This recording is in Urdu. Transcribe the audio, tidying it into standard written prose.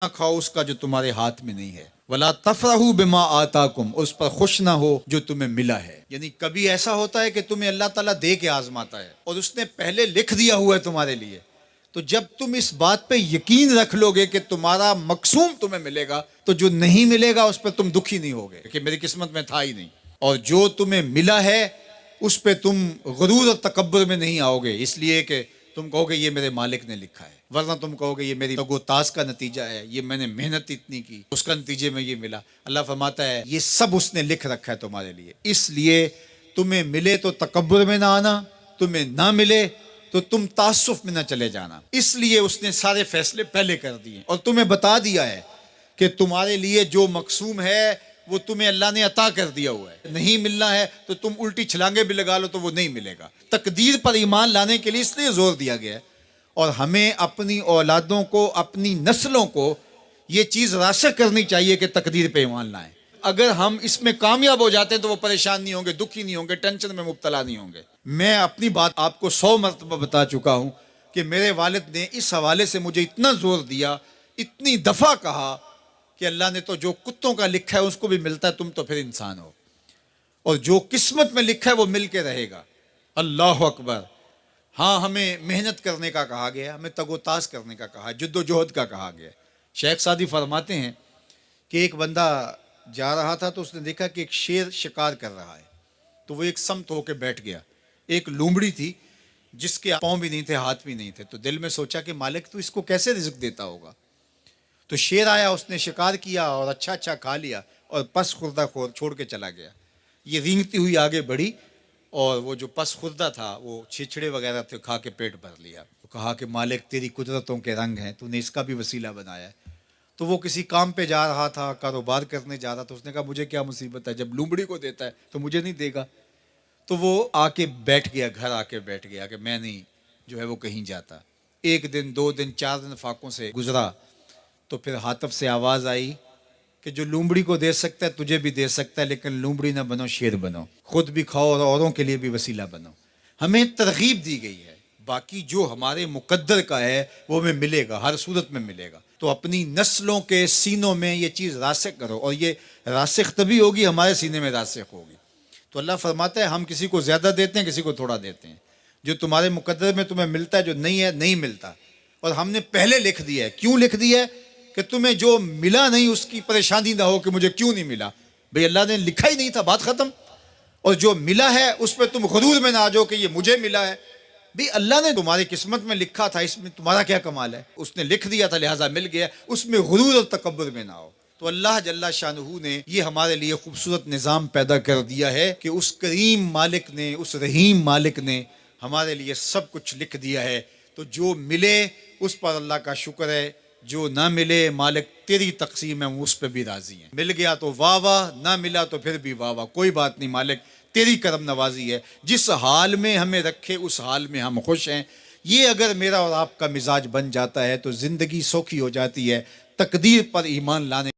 نہ کھاؤ اس کا جو تمہارے ہاتھ میں نہیں ہے، ولا تفرحوا بما آتاکم، اس پر خوش نہ ہو جو تمہیں ملا ہے۔ یعنی کبھی ایسا ہوتا ہے کہ تمہیں اللہ تعالیٰ دے کے آزماتا ہے اور اس نے پہلے لکھ دیا ہوا ہے تمہارے لیے، تو جب تم اس بات پہ یقین رکھ لو گے کہ تمہارا مقصوم تمہیں ملے گا، تو جو نہیں ملے گا اس پہ تم دکھی نہیں ہوگے کہ میری قسمت میں تھا ہی نہیں، اور جو تمہیں ملا ہے اس پہ تم غرور اور تکبر میں نہیں آؤ گے، اس لیے کہ تم کہو گے یہ میرے مالک نے لکھا ہے، ورنہ تم کہو گے یہ میری تگو تاز کا نتیجہ ہے، یہ میں نے محنت اتنی کی اس کا نتیجے میں یہ ملا۔ اللہ فرماتا ہے یہ سب اس نے لکھ رکھا ہے تمہارے لیے، اس لیے تمہیں ملے تو تکبر میں نہ آنا، تمہیں نہ ملے تو تم تعصف میں نہ چلے جانا، اس لیے اس نے سارے فیصلے پہلے کر دیے اور تمہیں بتا دیا ہے کہ تمہارے لیے جو مقسوم ہے وہ تمہیں اللہ نے عطا کر دیا ہوا ہے، نہیں ملنا ہے تو تم الٹی چھلانگے بھی لگا لو تو وہ نہیں ملے گا۔ تقدیر پر ایمان لانے کے لیے اس لیے زور دیا گیا ہے، اور ہمیں اپنی اولادوں کو، اپنی نسلوں کو یہ چیز راسخ کرنی چاہیے کہ تقدیر پہ ایمان لائیں۔ اگر ہم اس میں کامیاب ہو جاتے ہیں تو وہ پریشان نہیں ہوں گے، دکھی نہیں ہوں گے، ٹینشن میں مبتلا نہیں ہوں گے۔ میں اپنی بات آپ کو 100 مرتبہ بتا چکا ہوں کہ میرے والد نے اس حوالے سے مجھے اتنا زور دیا، اتنی دفعہ کہا کہ اللہ نے تو جو کتوں کا لکھا ہے اس کو بھی ملتا ہے، تم تو پھر انسان ہو، اور جو قسمت میں لکھا ہے وہ مل کے رہے گا۔ اللہ اکبر۔ ہاں، ہمیں محنت کرنے کا کہا گیا، ہمیں تگ و تاز کرنے کا کہا، جد و جہد کا کہا گیا۔ شیخ سعدی فرماتے ہیں کہ ایک بندہ جا رہا تھا تو اس نے دیکھا کہ ایک شیر شکار کر رہا ہے، تو وہ ایک سمت ہو کے بیٹھ گیا۔ ایک لومڑی تھی جس کے پاؤں بھی نہیں تھے، ہاتھ بھی نہیں تھے، تو دل میں سوچا کہ مالک تو اس کو کیسے رزق دیتا ہوگا۔ تو شیر آیا، اس نے شکار کیا اور اچھا اچھا کھا لیا اور پس خوردہ چھوڑ کے چلا گیا۔ یہ رینگتی ہوئی آگے بڑھی اور وہ جو پس خوردہ تھا وہ چھچڑے وغیرہ تھے، کھا کے پیٹ بھر لیا۔ تو کہا کہ مالک تیری قدرتوں کے رنگ ہیں، تو نے اس کا بھی وسیلہ بنایا ہے۔ تو وہ کسی کام پہ جا رہا تھا، کاروبار کرنے جا رہا تھا، اس نے کہا مجھے کیا مصیبت ہے، جب لومڑی کو دیتا ہے تو مجھے نہیں دے گا۔ تو وہ آ کے بیٹھ گیا، گھر آ کے بیٹھ گیا کہ میں نہیں جو ہے وہ کہیں جاتا۔ ایک دن، 2 دن، 4 دن فاقوں سے گزرا، تو پھر حاطب سے آواز آئی کہ جو لومڑی کو دے سکتا ہے تجھے بھی دے سکتا ہے، لیکن لومڑی نہ بنو، شیر بنو، خود بھی کھاؤ اور اوروں کے لیے بھی وسیلہ بنو۔ ہمیں ترغیب دی گئی ہے، باقی جو ہمارے مقدر کا ہے وہ ہمیں ملے گا، ہر صورت میں ملے گا۔ تو اپنی نسلوں کے سینوں میں یہ چیز راسخ کرو، اور یہ راسخ تبھی ہوگی ہمارے سینے میں راسخ ہوگی۔ تو اللہ فرماتا ہے ہم کسی کو زیادہ دیتے ہیں، کسی کو تھوڑا دیتے ہیں، جو تمہارے مقدر میں تمہیں ملتا ہے، جو نہیں ہے نہیں ملتا، اور ہم نے پہلے لکھ دیا ہے۔ کیوں لکھ دیا ہے؟ کہ تمہیں جو ملا نہیں اس کی پریشانی نہ ہو کہ مجھے کیوں نہیں ملا، بھئی اللہ نے لکھا ہی نہیں تھا، بات ختم۔ اور جو ملا ہے اس پہ تم غرور میں نہ آ جاؤ کہ یہ مجھے ملا ہے، بھی اللہ نے تمہاری قسمت میں لکھا تھا، اس میں تمہارا کیا کمال ہے، اس نے لکھ دیا تھا لہٰذا مل گیا، اس میں غرور اور تکبر میں نہ آؤ۔ تو اللہ جل شانہ نے یہ ہمارے لیے خوبصورت نظام پیدا کر دیا ہے کہ اس کریم مالک نے، اس رحیم مالک نے ہمارے لیے سب کچھ لکھ دیا ہے۔ تو جو ملے اس پر اللہ کا شکر ہے، جو نہ ملے مالک تیری تقسیم ہے، اس پہ بھی راضی ہیں۔ مل گیا تو واہ واہ، نہ ملا تو پھر بھی واہ واہ، کوئی بات نہیں، مالک تیری کرم نوازی ہے، جس حال میں ہمیں رکھے اس حال میں ہم خوش ہیں۔ یہ اگر میرا اور آپ کا مزاج بن جاتا ہے تو زندگی سوکھی ہو جاتی ہے۔ تقدیر پر ایمان لانے